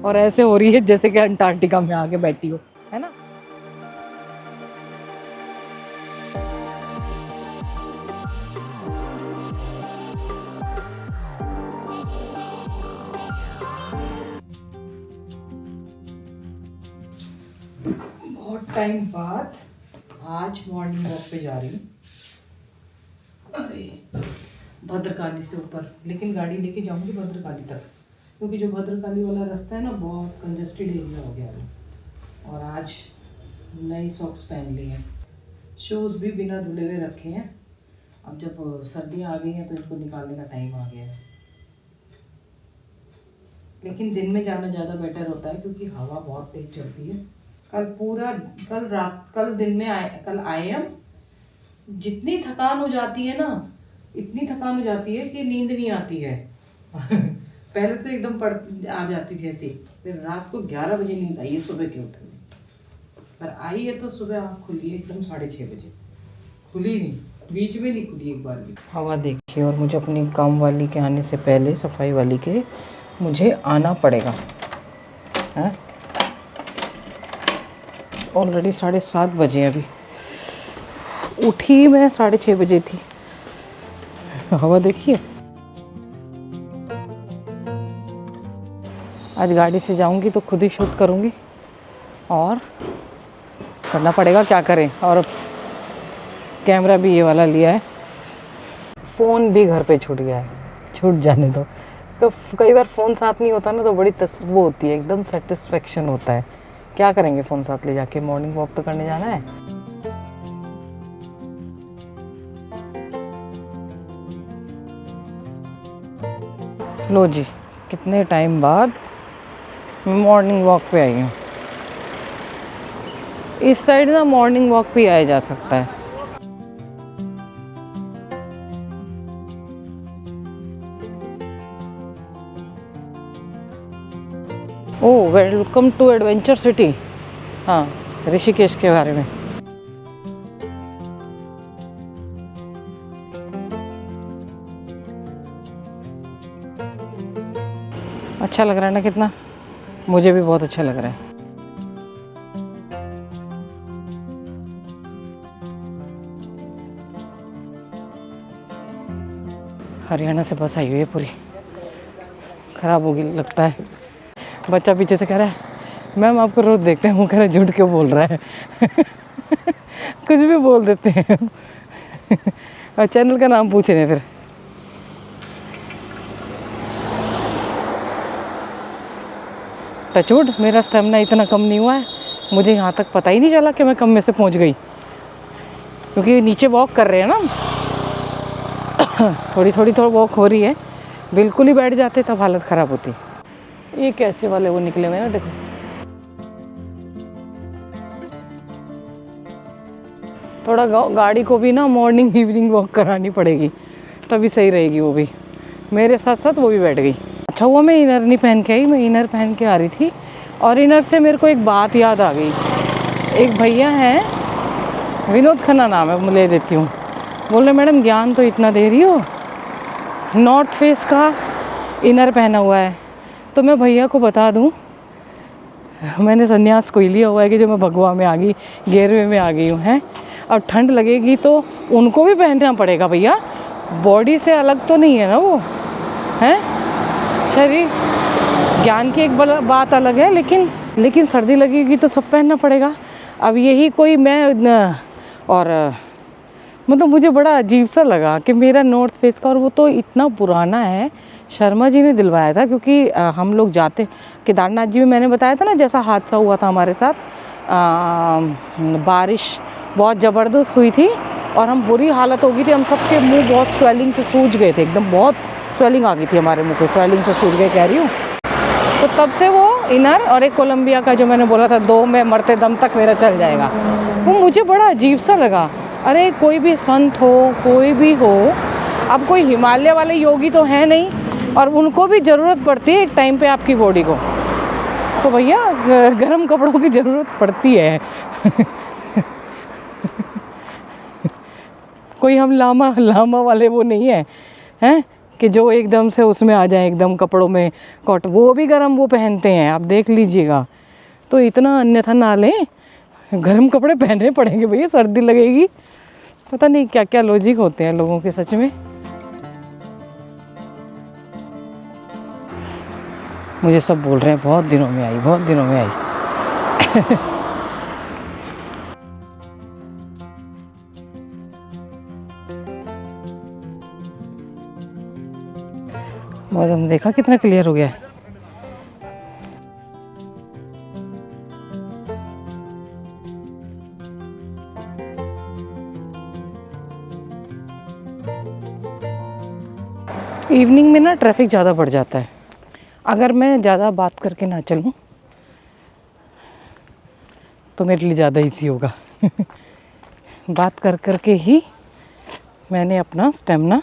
और ऐसे हो रही है जैसे कि अंटार्कटिका में आके बैठी हो, है ना। बहुत टाइम बाद आज मॉर्निंग वॉक पे जा रही हूँ। अरे भद्रकाली से ऊपर, लेकिन गाड़ी लेके जाऊंगी भद्रकाली तक, क्योंकि जो भद्रकाली वाला रास्ता है ना बहुत कंजेस्टेड एरिया हो गया है। और आज नई सॉक्स पहन ली हैं, शूज़ भी बिना धुले हुए रखे हैं। अब जब सर्दियाँ आ गई हैं तो इनको निकालने का टाइम आ गया है। लेकिन दिन में जाना ज़्यादा बेटर होता है क्योंकि हवा बहुत तेज चलती है। कल दिन में कल आए हम, जितनी थकान हो जाती है ना, इतनी थकान हो जाती है कि नींद नहीं आती है। पहले तो एकदम आ जाती थी ऐसी, फिर रात को 11 बजे नींद आई है सुबह के उठने, पर आई है तो सुबह आँख खुली है एकदम 6:30 बजे, खुली नहीं, बीच में नहीं खुली एक बार भी। हवा देखिए, और मुझे अपनी काम वाली के आने से पहले, सफाई वाली के, मुझे आना पड़ेगा। हैं ऑलरेडी 7:30 बजे, अभी उठी मैं 6:30 बजे थी। हवा देखिए। आज गाड़ी से जाऊंगी तो खुद ही शूट करूंगी, और करना पड़ेगा, क्या करें। और कैमरा भी ये वाला लिया है, फ़ोन भी घर पे छूट गया है, छूट जाने दो। तो कई बार फ़ोन साथ नहीं होता ना तो बड़ी वो होती है, एकदम सेटिस्फेक्शन होता है। क्या करेंगे फ़ोन साथ ले जाके, मॉर्निंग वॉक तो करने जाना है। लो जी, कितने टाइम बाद मॉर्निंग वॉक पे आई हूँ। इस साइड ना मॉर्निंग वॉक पे आया जा सकता है। ओह, वेलकम टू एडवेंचर सिटी। हाँ, ऋषिकेश के बारे में। अच्छा लग रहा है ना कितना, मुझे भी बहुत अच्छा लग रहा है। हरियाणा से बस आई हुई है, पूरी ख़राब होगी लगता है। बच्चा पीछे से कह रहा है मैम आपको रोज़ देखते हैं, वो कह रहा है झूठ क्यों बोल रहा है। कुछ भी बोल देते हैं। और चैनल का नाम पूछ रहे हैं फिर। टचवुड, मेरा स्टेमिना इतना कम नहीं हुआ है, मुझे यहाँ तक पता ही नहीं चला कि मैं कम में से पहुँच गई, क्योंकि नीचे वॉक कर रहे हैं ना। थोड़ी वॉक हो रही है, बिल्कुल ही बैठ जाते तब हालत ख़राब होती। ये कैसे वाले वो निकले हुए ना, देखो। थोड़ा गाड़ी को भी ना मॉर्निंग इवनिंग वॉक करानी पड़ेगी, तभी सही रहेगी। वो भी मेरे साथ साथ वो भी बैठ गई। अच्छा हुआ मैं इनर नहीं पहन के आई, मैं इनर पहन के आ रही थी। और इनर से मेरे को एक बात याद आ गई। एक भैया हैं, विनोद खन्ना नाम है, मैं ले देती हूँ। बोल रहे मैडम ज्ञान तो इतना दे रही हो, नॉर्थ फेस का इनर पहना हुआ है। तो मैं भैया को बता दूँ, मैंने संन्यास कोई लिया हुआ है कि जो मैं भगवा में आ गई, गेरवे में आ गई हूँ। हैं अब ठंड लगेगी तो उनको भी पहनना पड़ेगा भैया, बॉडी से अलग तो नहीं है ना वो, हैं शरीर। ज्ञान की एक बात अलग है, लेकिन सर्दी लगेगी तो सब पहनना पड़ेगा। अब यही कोई मैं और मतलब मुझे बड़ा अजीब सा लगा कि मेरा नॉर्थ फेस का, और वो तो इतना पुराना है, शर्मा जी ने दिलवाया था। क्योंकि हम लोग जाते केदारनाथ जी में, मैंने बताया था ना जैसा हादसा हुआ था हमारे साथ, बारिश बहुत ज़बरदस्त हुई थी और हम बुरी हालत हो गई थी, हम सबके मुंह बहुत स्वेलिंग से सूज गए थे, एकदम बहुत स्वेलिंग आ गई थी हमारे मुंह पे, स्वेलिंग से सूज गए कह रही हूँ। तो तब से वो इनर और एक कोलंबिया का जो मैंने बोला था, 2 में मरते दम तक मेरा चल जाएगा, वो मुझे बड़ा अजीब सा लगा। अरे कोई भी संत हो, कोई भी हो, अब कोई हिमालय वाले योगी तो है नहीं, और उनको भी ज़रूरत पड़ती है एक टाइम पे आपकी बॉडी को, तो भैया गर्म कपड़ों की ज़रूरत पड़ती है। कोई हम लामा वाले वो नहीं है, हैं कि जो एकदम से उसमें आ जाए एकदम कपड़ों में कॉटन, वो भी गर्म वो पहनते हैं, आप देख लीजिएगा। तो इतना अन्यथा ना लें, गर्म कपड़े पहनने पड़ेंगे भैया, सर्दी लगेगी। पता नहीं क्या क्या लॉजिक होते हैं लोगों के सच में। मुझे सब बोल रहे हैं बहुत दिनों में आई, बहुत दिनों में आई। मौसम देखा कितना क्लियर हो गया है। इवनिंग में ना ट्रैफिक ज़्यादा बढ़ जाता है। अगर मैं ज़्यादा बात करके ना चलूँ तो मेरे लिए ज़्यादा इजी होगा। बात कर कर के ही मैंने अपना स्टेमिना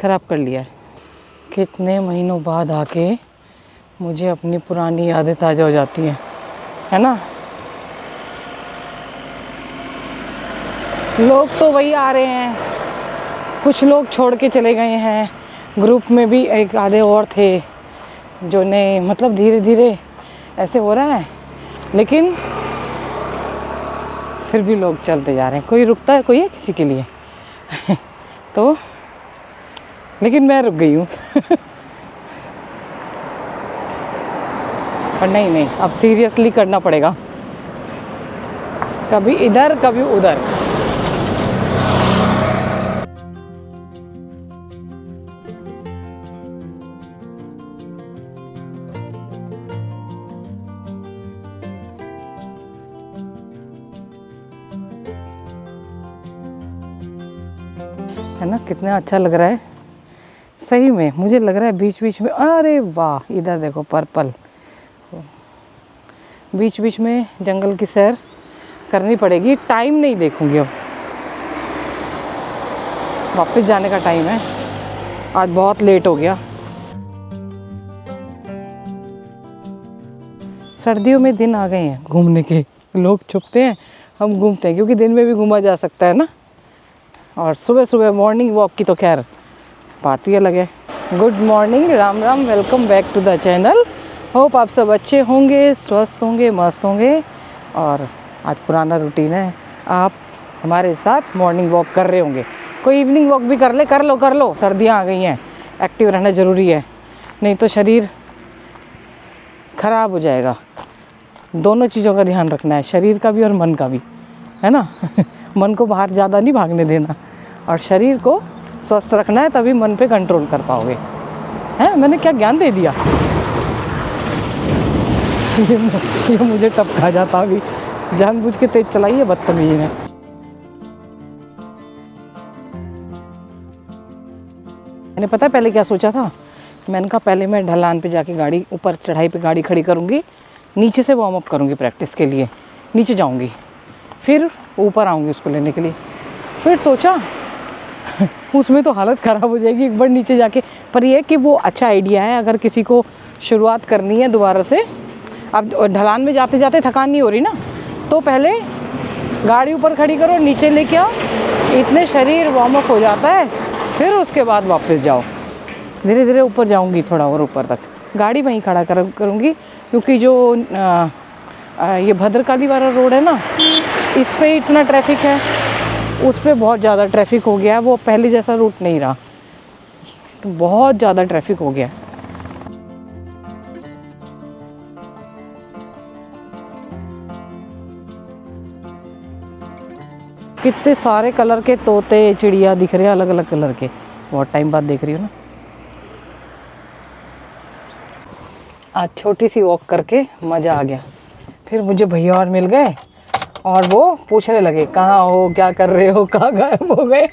ख़राब कर लिया है। कितने महीनों बाद आके मुझे अपनी पुरानी यादें ताज़ा हो जाती हैं, है ना। लोग तो वही आ रहे हैं, कुछ लोग छोड़ के चले गए हैं। ग्रुप में भी एक आधे और थे जो ने मतलब धीरे धीरे ऐसे हो रहा है, लेकिन फिर भी लोग चलते जा रहे हैं। कोई रुकता है, कोई है किसी के लिए। तो लेकिन मैं रुक गई हूँ। पर नहीं, अब सीरियसली करना पड़ेगा, कभी इधर कभी उधर। है ना, कितना अच्छा लग रहा है सही में। मुझे लग रहा है बीच बीच में, अरे वाह, इधर देखो पर्पल। बीच बीच में जंगल की सैर करनी पड़ेगी। टाइम नहीं देखूंगी, अब वापस जाने का टाइम है, आज बहुत लेट हो गया। सर्दियों में दिन आ गए हैं घूमने के, लोग छुपते हैं, हम घूमते हैं, क्योंकि दिन में भी घूमा जा सकता है ना। और सुबह सुबह मॉर्निंग वॉक की तो खैर बात ही अलग है। Good morning, Ram Ram, welcome back to the channel. Hope आप सब अच्छे होंगे, स्वस्थ होंगे, मस्त होंगे। और आज पुराना रूटीन है, आप हमारे साथ मॉर्निंग वॉक कर रहे होंगे। कोई इवनिंग वॉक भी कर लो, सर्दियाँ आ गई हैं, एक्टिव रहना ज़रूरी है, नहीं तो शरीर ख़राब हो जाएगा। दोनों चीज़ों का ध्यान रखना है, शरीर का भी और मन का भी, है ना। मन को बाहर ज़्यादा नहीं भागने देना, और शरीर को स्वस्थ रखना है, तभी मन पे कंट्रोल कर पाओगे। हैं, मैंने क्या ज्ञान दे दिया। ये मुझे टपका जाता, अभी जानबूझ के तेज चलाई है बदतमीजी ने। मैंने पता पहले क्या सोचा था, मैंने कहा पहले मैं ढलान पे जाके गाड़ी, ऊपर चढ़ाई पे गाड़ी खड़ी करूँगी, नीचे से वार्म अप करूँगी प्रैक्टिस के लिए, नीचे जाऊँगी, फिर ऊपर आऊँगी उसको लेने के लिए। फिर सोचा उसमें तो हालत ख़राब हो जाएगी एक बार नीचे जाके। पर यह कि वो अच्छा आइडिया है, अगर किसी को शुरुआत करनी है दोबारा से। अब ढलान में जाते जाते थकान नहीं हो रही ना, तो पहले गाड़ी ऊपर खड़ी करो, नीचे लेके आओ, इतने शरीर वार्म अप हो जाता है, फिर उसके बाद वापस जाओ। धीरे धीरे ऊपर जाऊँगी, थोड़ा और ऊपर तक गाड़ी वहीं खड़ा करूँगी, क्योंकि जो ये भद्रकाली वाला रोड है ना, इस पे इतना ट्रैफिक है, उस पे बहुत ज़्यादा ट्रैफिक हो गया है। वो पहले जैसा रूट नहीं रहा, तो बहुत ज़्यादा ट्रैफिक हो गया। कितने सारे कलर के तोते चिड़िया दिख रहे हैं, अलग अलग कलर के, बहुत टाइम बाद देख रही हूँ ना। आज छोटी सी वॉक करके मज़ा आ गया। फिर मुझे भैया और मिल गए, और वो पूछने लगे कहाँ हो, क्या कर रहे हो, कहाँ गायब हो गए।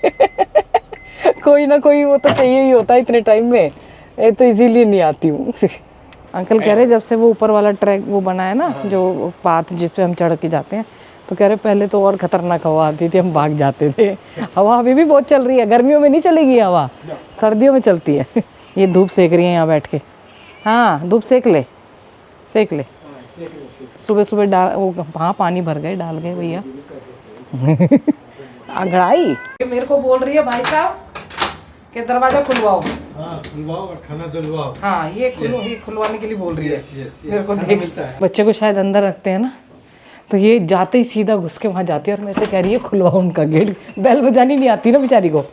कोई ना कोई वो तो चाहिए ही होता है इतने टाइम में, ये तो इजीली नहीं आती हूँ। अंकल कह रहे जब से वो ऊपर वाला ट्रैक वो बना है ना, जो पाथ जिस पे हम चढ़ के जाते हैं, तो कह रहे पहले तो और ख़तरनाक हवा आती थी, हम भाग जाते थे। हवा अभी भी बहुत चल रही है, गर्मियों में नहीं चलेगी हवा, सर्दियों में चलती है। ये धूप सेक रही है यहाँ बैठ के। हाँ, धूप सेक ले। सुबह सुबह डाल वो, हाँ पानी भर गए, डाल गए भैया। अगड़ाई मेरे को बोल रही है भाई साहब कि दरवाजा खुलवाओ। हाँ, खुलवाओ और खाना दिलवाओ। हाँ, ये खुलवाने के लिए बोल रही है। मेरे को खाना देख, मिलता है। बच्चे को शायद अंदर रखते हैं ना, तो ये जाते ही सीधा घुस के वहाँ जाती है और मेरे से कह रही है खुलवाओ उनका गेट। बेल बजानी नहीं आती ना बेचारी को।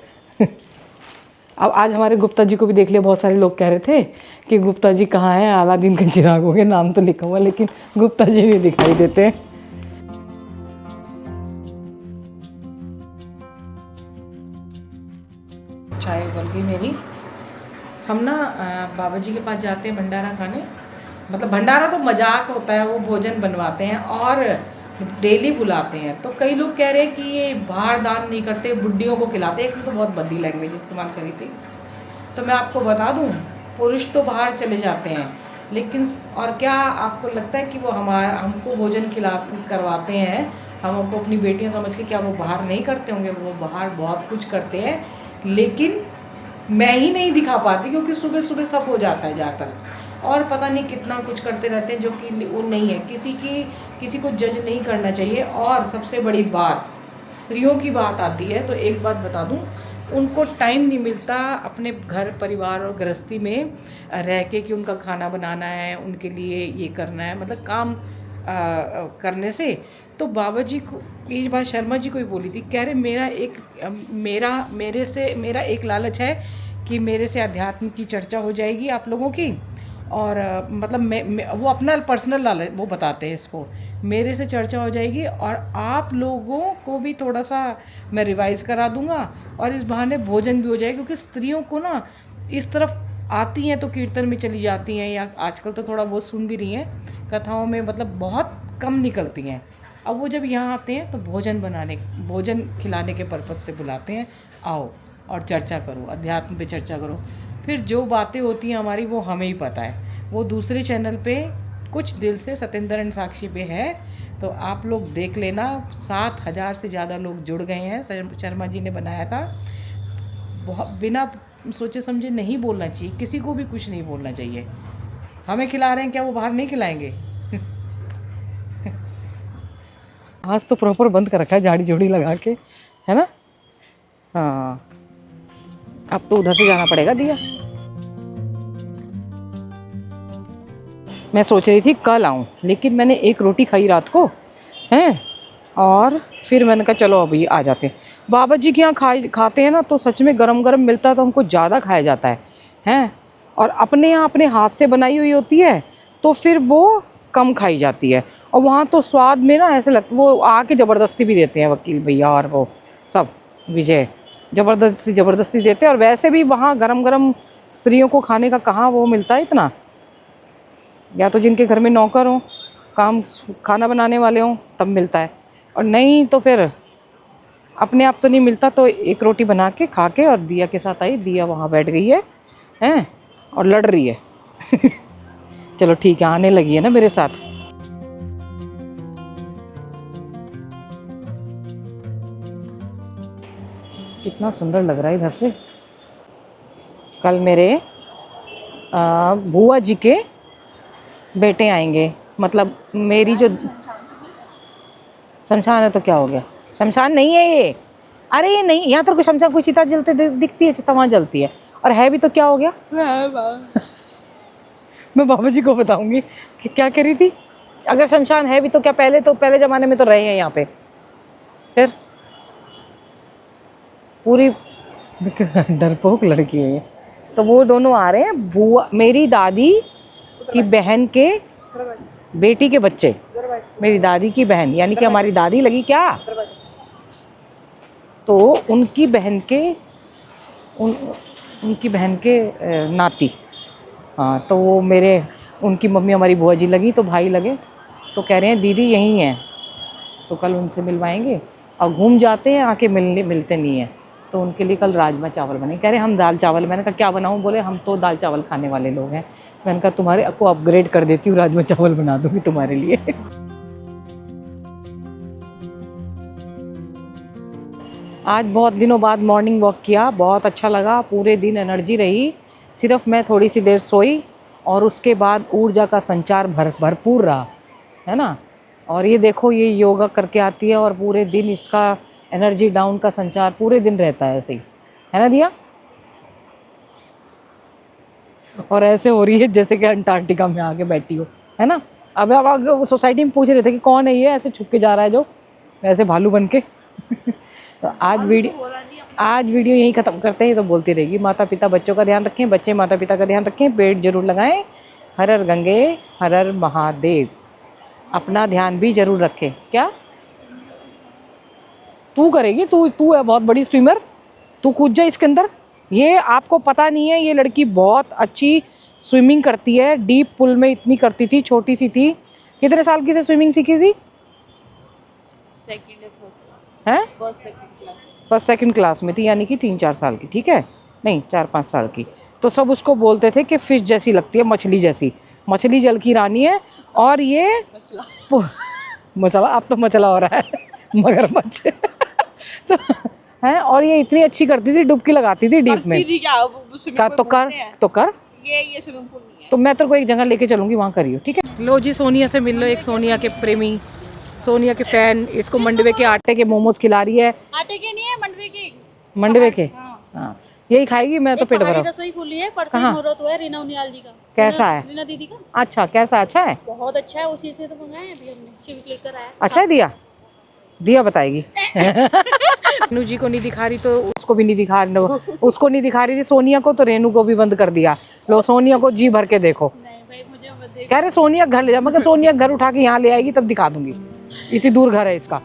अब आज हमारे गुप्ता जी को भी देख लिया, बहुत सारे लोग कह रहे थे कि गुप्ता जी कहाँ हैं, अलादीन के चिरागों के नाम तो लिखा हुआ लेकिन गुप्ता जी नहीं दिखाई देते हैं। चाय उबल गई मेरी। हम ना बाबा जी के पास जाते हैं भंडारा खाने, मतलब भंडारा तो मजाक होता है, वो भोजन बनवाते हैं और डेली बुलाते हैं। तो कई लोग कह रहे हैं कि ये बाहर दान नहीं करते, बुड्ढियों को खिलाते हैं। एक तो बहुत बदी लैंग्वेज इस्तेमाल करी थी। तो मैं आपको बता दूं, पुरुष तो बाहर चले जाते हैं, लेकिन और क्या आपको लगता है कि वो हमको भोजन करवाते हैं, हमको अपनी बेटियां समझ के, क्या वो बाहर नहीं करते होंगे? वो बाहर बहुत कुछ करते हैं, लेकिन मैं ही नहीं दिखा पाती क्योंकि सुबह सुबह सब हो जाता है जाकर, और पता नहीं कितना कुछ करते रहते हैं जो कि वो नहीं है। किसी को जज नहीं करना चाहिए। और सबसे बड़ी बात, स्त्रियों की बात आती है तो एक बात बता दूं, उनको टाइम नहीं मिलता अपने घर परिवार और गृहस्थी में रह के कि उनका खाना बनाना है, उनके लिए ये करना है, मतलब काम करने से। तो बाबा जी को ये बात शर्मा जी को ही बोली थी, कह रहे मेरा एक लालच है कि मेरे से अध्यात्म की चर्चा हो जाएगी आप लोगों की, और मतलब वो अपना पर्सनल लालच वो बताते हैं इसको, मेरे से चर्चा हो जाएगी और आप लोगों को भी थोड़ा सा मैं रिवाइज़ करा दूंगा और इस बहाने भोजन भी हो जाएगा। क्योंकि स्त्रियों को ना इस तरफ आती हैं तो कीर्तन में चली जाती हैं, या आजकल तो थोड़ा बहुत सुन भी रही हैं कथाओं में, मतलब बहुत कम निकलती हैं। अब वो जब यहाँ आते हैं तो भोजन खिलाने के पर्पज़ से बुलाते हैं, आओ और चर्चा करो, अध्यात्म पे चर्चा करो। फिर जो बातें होती हैं हमारी वो हमें ही पता है। वो दूसरे चैनल पे कुछ दिल से सतेंद्र एंड साक्षी पे है, तो आप लोग देख लेना। 7,000 से ज़्यादा लोग जुड़ गए हैं, शर्मा जी ने बनाया था। बहुत बिना सोचे समझे नहीं बोलना चाहिए, किसी को भी कुछ नहीं बोलना चाहिए। हमें खिला रहे हैं, क्या वो बाहर नहीं खिलाएंगे? आज तो प्रॉपर बंद कर रखा है झाड़ी झोड़ी लगा के, है ना। हाँ, अब तो उधर से जाना पड़ेगा दिया। मैं सोच रही थी कल आऊँ, लेकिन मैंने एक रोटी खाई रात को हैं, और फिर मैंने कहा चलो अभी आ जाते हैं। बाबा जी के यहाँ खाते हैं ना तो सच में गरम गरम मिलता है तो हमको ज़्यादा खाया जाता है हैं, और अपने यहाँ अपने हाथ से बनाई हुई होती है तो फिर वो कम खाई जाती है। और वहाँ तो स्वाद में ना ऐसे लगता, वो आके ज़बरदस्ती भी देते हैं वकील भैया और वो सब विजय, ज़बरदस्ती देते हैं। और वैसे भी वहाँ गरम गरम स्त्रियों को खाने का कहाँ वो मिलता है इतना, या तो जिनके घर में नौकर हों, खाना बनाने वाले हों, तब मिलता है, और नहीं तो फिर अपने आप तो नहीं मिलता। तो एक रोटी बना के खा के और दिया के साथ आई, दिया वहाँ बैठ गई है हैं और लड़ रही है। चलो ठीक है, आने लगी है ना मेरे साथ। कितना सुंदर लग रहा है इधर से। कल मेरे बुआ जी के बेटे आएंगे, मतलब मेरी जो शमशान है तो क्या हो गया, शमशान नहीं है ये। अरे ये नहीं, यहाँ तो कोई शमशान, कोई चिता जलते दिखती है, चिता वहाँ जलती है, और है भी तो क्या हो गया। मैं बाबा जी को बताऊंगी कि क्या कह रही थी। अगर शमशान है भी तो क्या, पहले ज़माने में तो रहे हैं यहाँ पे। फिर पूरी डरपोक लड़की है ये। तो वो दोनों आ रहे हैं, बुआ मेरी दादी की बहन के बेटी के बच्चे, मेरी दादी की बहन, यानी कि हमारी दादी लगी क्या, तो उनकी बहन के नाती। हाँ, तो वो उनकी मम्मी हमारी बुआ जी लगी, तो भाई लगे, तो कह रहे हैं दीदी यहीं हैं, तो कल उनसे मिलवाएंगे। और घूम जाते हैं, आके मिलते नहीं हैं, तो उनके लिए कल राजमा चावल बने। कह रहे हम दाल चावल, मैंने कहा क्या बनाऊं, बोले हम तो दाल चावल खाने वाले लोग हैं। मैंने कहा तुम्हारे को अपग्रेड कर देती हूँ, राजमा चावल बना दूँगी तुम्हारे लिए। आज बहुत दिनों बाद मॉर्निंग वॉक किया, बहुत अच्छा लगा, पूरे दिन एनर्जी रही। सिर्फ मैं थोड़ी सी देर सोई और उसके बाद ऊर्जा का संचार भरपूर रहा, है ना। और ये देखो, ये योगा करके आती है और पूरे दिन इसका एनर्जी डाउन का संचार पूरे दिन रहता है ऐसे ही, है ना दिया। और ऐसे हो रही है जैसे कि अंटार्कटिका में आके बैठी हो, है ना। अब आगे सोसाइटी में पूछ रहे थे कि कौन है ये ऐसे छुप के जा रहा है जो ऐसे भालू बन के। तो आज वीडियो यहीं ख़त्म करते हैं। ये तो बोलती रहेगी। माता पिता बच्चों का ध्यान रखें, बच्चे माता पिता का ध्यान रखें, पेड़ जरूर लगाएं। हर हर गंगे हर हर महादेव। अपना ध्यान भी जरूर रखें। क्या तू करेगी? तू है बहुत बड़ी स्विमर, तू कूद जा इसके अंदर। ये आपको पता नहीं है, ये लड़की बहुत अच्छी स्विमिंग करती है। डीप पूल में इतनी करती थी, छोटी सी थी। कितने साल की से स्विमिंग सीखी थी? हैं? फर्स्ट सेकंड क्लास में थी, यानी कि 3-4 साल की। ठीक है, नहीं 4-5 साल की। तो सब उसको बोलते थे कि फिश जैसी लगती है, मछली जैसी। मछली जल की रानी है। और ये मछला, अब तो मछला हो रहा है, मगरमच्छ। तो है, और ये इतनी अच्छी करती थी, डुबकी लगाती थी डीप में। तो कर ये स्विमिंग पूल नहीं है। तो मैं तेरे को एक जगह लेके चलूंगी, वहाँ करियो। ठीक है। लो जी, सोनिया से मिल लो। एक सोनिया के प्रेमी, सोनिया के फैन। इसको मंडवे के आटे के मोमोज खिला रही है। आटे के नहीं है, मंडवे के। मंडवे के? हाँ। हाँ, यही खाएगी। मैं तो पेट भरा। रसोई खुली है परसों, कहाँ? मुहूर्त हुआ है रीना उनियाल जी का। कैसा है? रीना दीदी का। अच्छा, कैसा? अच्छा है, बहुत अच्छा है, उसी से तो मंगाए हैं अभी हमने, शिव लेकर आया। अच्छा है। दिया बताएगी। रेनू जी को नहीं दिखा रही तो उसको भी नहीं दिखा रही, उसको नहीं दिखा रही थी सोनिया को, तो रेनू को भी बंद कर दिया। लो सोनिया को जी भर के देखो। नहीं भाई, मुझे मत देख। कह रहे सोनिया घर ले जा। मैं कहा सोनिया घर उठा के यहाँ ले आएगी तब दिखा दूंगी, इतनी दूर घर है इसका।